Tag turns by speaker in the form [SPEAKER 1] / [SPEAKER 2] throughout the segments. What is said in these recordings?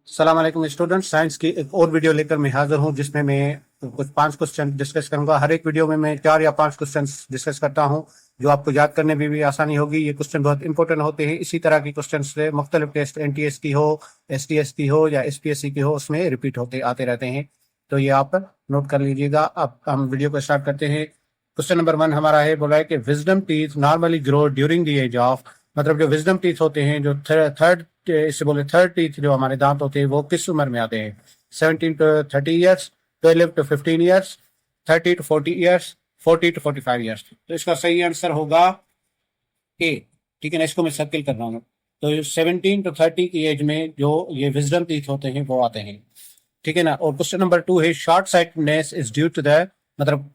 [SPEAKER 1] सलाम अलैकुम student. Science की एक और वीडियो लेकर मैं हाजिर हूं जिसमें मैं कुछ 5 क्वेश्चन डिस्कस करूंगा। हर एक वीडियो में मैं 4 या 5 क्वेश्चन डिस्कस करता हूं जो आपको याद करने में भी आसानी होगी। ये क्वेश्चन बहुत इंपॉर्टेंट होते हैं। इसी तरह की क्वेश्चन से मुख्तलिफ टेस्ट एनटीएस की हो, एसटीएस की हो या एसपीएससी की हो, उसमें रिपीट होते आते रहते हैं। तो ये आप नोट कर लीजिएगा। अब हम वीडियो को स्टार्ट करते हैं। क्वेश्चन नंबर 1 हमारा है, बोला है कि wisdom teeth normally grow during the age of, मतलब जो विजडम टीथ होते हैं, जो थर्ड इससे बोले थर्ड टीथ जो हमारे दांत होते हैं, वो किस उम्र में आते हैं? 17 to 30 years, 12 to 15 years, 30 to 40 years, 40 to 45 years. तो इसका सही आंसर होगा ए। ठीक है ना, इसको मैं सर्किल कर रहा हूँ। तो 17 to 30 की एज में जो ये विजडम टीथ होते हैं वो आते हैं। ठीक है ना। और क्वेश्चन नंबर 2 है, short sightness is due to the, मतलब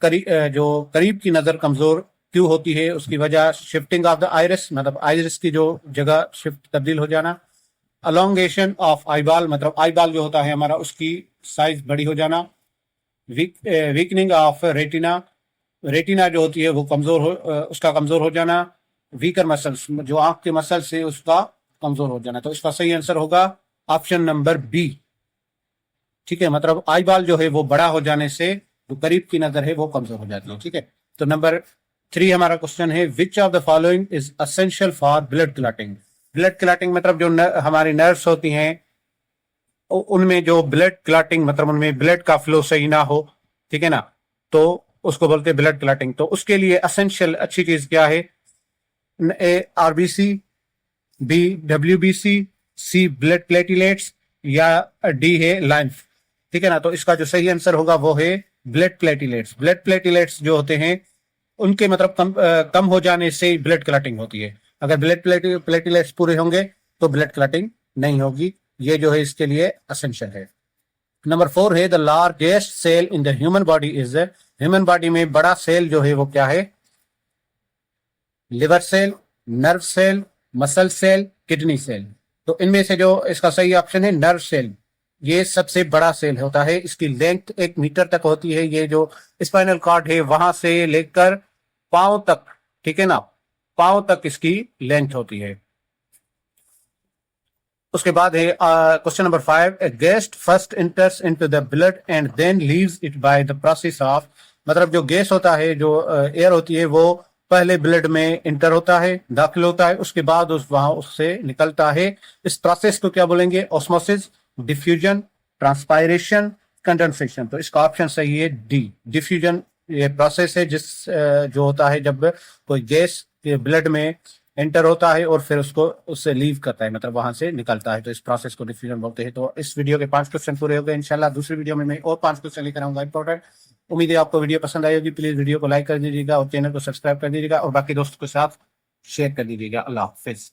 [SPEAKER 1] जो करीब की नजर कमजोर क्यों होती है? उसकी वजह शिफ्टिंग ऑफ द आइरिस, मतलब आइरिस की जो जगह शिफ्ट तब्दील हो जाना। अलोंगेशन ऑफ आईबॉल, मतलब आईबॉल जो होता है हमारा, उसकी साइज बड़ी हो जाना। वीकनिंग ऑफ रेटिना, रेटिना जो होती है वो उसका कमजोर हो जाना। वीकर मसल्स, जो आंख के मसल्स से उसका कमजोर हो जाना। तो इसका सही आंसर होगा ऑप्शन नंबर बी। ठीक है, मतलब आईबॉल जो है वो बड़ा हो जाने से जो करीब की नजर है वो कमजोर हो जाती है। ठीक है। तो नंबर 3 हमारा क्वेश्चन है, which of the following is essential for blood clotting? Blood clotting मतलब जो हमारी नर्व्स होती हैं उनमें जो ब्लड क्लॉटिंग, मतलब उनमें ब्लड का फ्लो सही ना हो, ठीक है ना, तो उसको बोलते हैं ब्लड क्लॉटिंग। तो उसके लिए असेंशियल अच्छी चीज क्या है? ए आरबीसी, बी डब्ल्यूबीसी, सी ब्लड प्लेटिलेट्स, या डी है लाइम्फ। ठीक है ना। तो इसका जो सही आंसर होगा वो है ब्लड प्लेटिलेट्स। ब्लड प्लेटिलेट्स जो होते हैं उनके मतलब कम हो जाने से ब्लड क्लॉटिंग होती है। अगर ब्लड प्लेटिलेट्स पूरे होंगे तो ब्लड क्लॉटिंग नहीं होगी। ये जो है इसके लिए असेंशियल है। नंबर 4 है, the largest cell in the human body is, human body में बड़ा सेल जो है वो क्या है? Liver cell, nerve cell, muscle cell, kidney cell. तो इनमें से जो इसका सही ऑप्शन है नर्व सेल। ये सबसे बड़ा सेल होता है। इसकी लेंथ 1 मीटर तक होती है। ये जो स्पाइनल कॉर्ड है वहां से लेकर पांव तक, ठीक है ना, पांव तक इसकी लेंथ होती है। उसके बाद है question number 5, a gas first enters into the blood and then leaves it by the process of, मतलब जो गैस होता है, जो एयर होती है, वो पहले ब्लड में इंटर होता है, दाखिल होता है, उसके बाद वहां उससे निकलता है। इस प्रोसेस को क्या बोलेंगे? Osmosis, diffusion, transpiration, condensation. तो इसका ऑप्शन सही है डी, डिफ्यूजन। ये प्रोसेस है जिस जो होता है जब कोई गैस ब्लड में एंटर होता है और फिर उसको उससे लीव करता है, मतलब वहां से निकलता है। तो इस प्रोसेस को डिफ्यूजन बोलते हैं। तो इस वीडियो के 5 क्वेश्चन पूरे हो गए। इंशाल्लाह दूसरी वीडियो में मैं और 5 क्वेश्चन लेकर आऊंगा इंपॉर्टेंट। उम्मीद है आपको वीडियो पसंद आई होगी। प्लीज वीडियो को लाइक कर दीजिएगा और चैनल को सब्सक्राइब कर दीजिएगा और बाकी दोस्तों के साथ शेयर कर दीजिएगा। अल्लाह हाफिज।